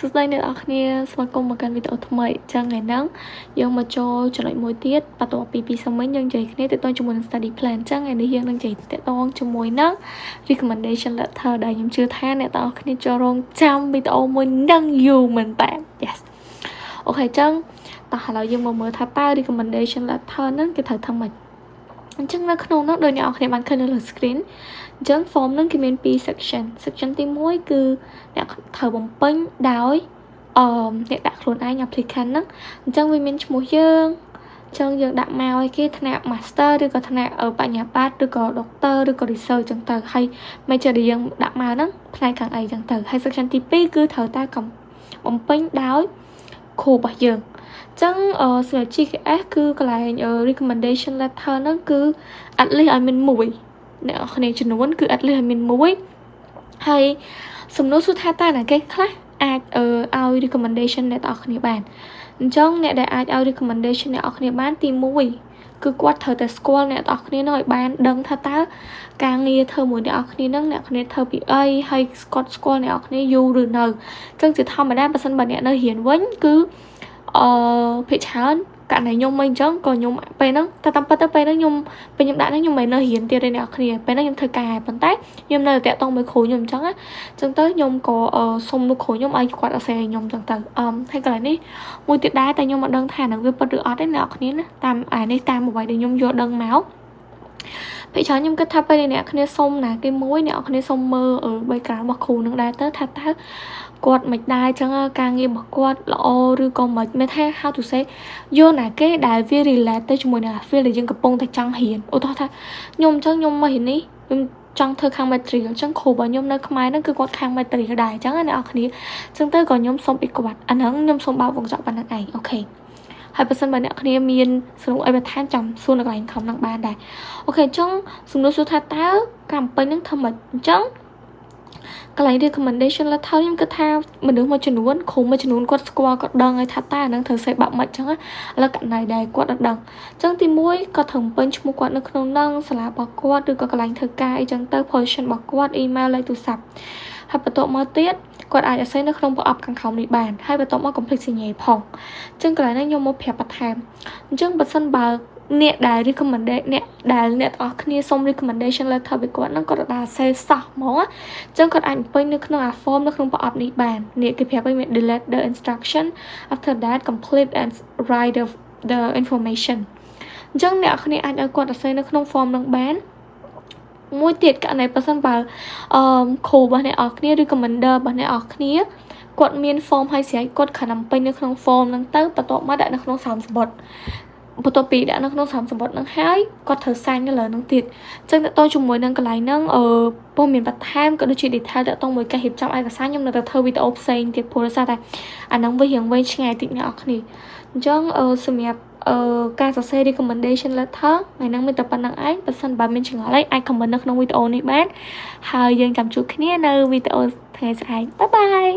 សួស្តីអ្នកនរគ្នាស្វាគមន៍មកកាន់វីដេអូថ្មីចឹងថ្ងៃហ្នឹងយើងមកចូលចំណុចមួយទៀតបន្ទាប់ពីសមិញយើងនិយាយគ្នាទាក់ទងជាមួយនឹង study plan ចឹងថ្ងៃនេះយើងនឹងនិយាយទាក់ទងជាមួយនឹង recommendation letter ដែលខ្ញុំជឿថាអ្នកនរគ្នាចូលរងចាំវីដេអូមួយហ្នឹងយូរមែនតើ yes អូខេចឹងតោះឥឡូវយើងមកមើលថាតើ recommendation letter ហ្នឹងគេត្រូវធ្វើម៉េចអញ្ចឹងនៅក្នុងនោះដូចអ្នកនរគ្នាបានឃើញនៅលើ screen អញ្ចឹង form ហ្នឹងគេមាន2 section ទី1គឺអ្នកត្រូវបំពេញដោយអ្នកដាក់ខ្លួនឯង applicant ហ្នឹងអញ្ចឹងវាមានឈ្មោះយើងអញ្ចឹងយើងដាក់មកឲ្យគេថ្នាក់ master ឬក៏ថ្នាក់បញ្ញាបត្រឬក៏ doctor ឬក៏ research អញ្ចឹងទៅហើយ major ដែលយើងដាក់មកហ្នឹងផ្នែកខាងអីអញ្ចឹងទៅហើយ section ទី2គឺត្រូវតែបំពេញដោយគ្រូរបស់យើងចឹងសម្រាប់ GKS គឺកន្លែង recommendation letter ហ្នឹងគឺ at least ឲ្យមានមួយអ្នកគ្នាចំនួនគឺ at least ឲ្យមានមួយហើយសំណួរសួរថាតើណាគេខ្លះអាចឲ្យ recommendation អ្នកនរគ្នាបានអញ្ចឹងអ្នកដែលអាចឲ្យ recommendation អ្នកនរគ្នាបានទី1គឺគាត់ត្រូវតែស្គាល់អ្នកនរគ្នានឹងឲ្យបានដឹងថាតើការងារធ្វើមួយអ្នកនរគ្នានឹងអ្នកគ្នាធ្វើពីអីហើយគាត់ស្គាល់អ្នកនរគ្នាយូរឬនៅអញ្ចឹងជាធម្មតាបើសិនបើអ្នកនៅរៀនវិញគឺភាគច្រើនករណីខ្ញុំមិនអញ្ចឹងក៏ខ្ញុំពេលហ្នឹងតែតាមពិតទៅពេលហ្នឹងខ្ញុំដាក់ហ្នឹងខ្ញុំមិននៅរៀនទៀតទេអ្នកគ្នាពេលហ្នឹងខ្ញុំធ្វើការប៉ុន្តែខ្ញុំនៅតែតាក់ទងមួយគ្រូខ្ញុំអញ្ចឹងណាអញ្ចឹងទៅខ្ញុំក៏សុំលោកគ្រូខ្ញុំឲ្យគាត់អសេរខ្ញុំអញ្ចឹងទៅហើយកន្លែងនេះមួយទៀតដែរតែខ្ញុំមិនដឹងថានឹងវាពិតឬអត់ទេអ្នកគ្នាណាតាមនេះតាមអ្វីដែលខ្ញុំយល់ដឹងមកពេលច្រើនខ្ញុំគិតថាពេលអ្នកគ្នាសុំណាគេមួយអ្នកគ្នាសុំមើលbackground របស់គ្រូនឹងដែរទៅថាតើគាត់មិនដែរអញ្ចឹងការងាររបស់គាត់ល្អឬក៏មិនមែនថា how to say យកណាគេដែលវា relate ទៅជាមួយនឹង field ដែលយើងកំពុងតែចង់រៀនឧទាហរណ៍ថាខ្ញុំអញ្ចឹងខ្ញុំមករៀននេះខ្ញុំចង់ធ្វើខាង material អញ្ចឹងគ្រូរបស់ខ្ញុំនៅខ្មែរហ្នឹងគឺគាត់ខាង material ដែរអញ្ចឹងអ្នកនរគ្នាអញ្ចឹងទៅក៏ខ្ញុំសុំពីគាត់អាហ្នឹងខ្ញុំសុំបើកវងចោលប៉ុណ្្នឹងឯងអូខេហើយបើសិនបើអ្នកគ្នាមានសំណួរអីបន្ថែមចាំសួរនៅកន្លែងខមនឹងបានដែរអូខេអញ្ចឹងសំណួរសួរថាតើកាំពេញនឹងធ្វើម៉េចអញ្ចឹងកន្លែង recommendation letter ខ្ញុំគិតថាមនុស្សមួយចំនួនគ្រូមួយចំនួនគាត់ស្គាល់គាត់ដឹងហើយថាតើអានឹងត្រូវសេបាក់មិនអញ្ចឹងឥឡូវករណីដែលគាត់អត់ដឹងអញ្ចឹងទី1គាត់ត្រូវបំពេញឈ្មោះគាត់នៅក្នុងនឹងសាលារបស់គាត់ឬក៏កន្លែងធ្វើការអីចឹងទៅ position របស់គាត់ email លេខទូរស័ព្ទហើយបន្ទាប់មកទៀតគាត់អាចអាស័យនៅក្នុងប្រអប់ខាងក្រោមនេះបានហើយបន្ទាប់មក complete សញ្ញាផងអញ្ចឹងកន្លែងនេះខ្ញុំមកប្រាប់បន្ថែមអញ្ចឹងបើសិនបើអ្នកដែល recommended អ្នកដែលអ្នកអស់គ្នាសុំ recommendation letter ពីគាត់ហ្នឹងគាត់ដាក់សេសោះហ្មងអញ្ចឹងគាត់អាចពេញនៅក្នុងអា form នៅក្នុងប្រអប់នេះបាននេះគេប្រាប់ឲ្យមាន delete the instruction after that complete and write the information អញ្ចឹងអ្នកគ្នាអាចឲ្យគាត់អាស័យនៅក្នុង form ហ្នឹងបានមួយទៀតករណីបើសិនបើគ្រូរបស់អ្នកអស់គ្នាឬ commander របស់អ្នកអស់គ្នាគាត់មាន form ឲ្យស្រេចគាត់គ្រាន់តែពេញនៅក្នុង form ហ្នឹងទៅបន្ទាប់មកដាក់នៅក្នុង30បទបន្ទាប់ពីដាក់នៅក្នុង30បទហ្នឹងហើយគាត់ត្រូវ sign នៅលើហ្នឹងទៀតអញ្ចឹងតទៅជាមួយនឹងកន្លែងហ្នឹងពុំមានបន្ថែមក៏ដូចជា detail តទៅមួយការរៀបចំឯកសារខ្ញុំនៅតែធ្វើវីដេអូផ្សេងទៀតព្រោះដោយសារតែអាហ្នឹងវារៀងវែងឆ្ងាយតិចអ្នកនរគ្នាអញ្ចឹងសម្រាប់ការសរសេរ recommendation letter ថ្ងៃហ្នឹងមានតែប៉ុណ្្នឹងឯងបើសិនបើមានចម្ងល់អីអាច comment នៅក្នុងវីដេអូនេះបានហើយយើងចាំជួបគ្នានៅវីដេអូថ្ងៃស្អែកបាយបាយ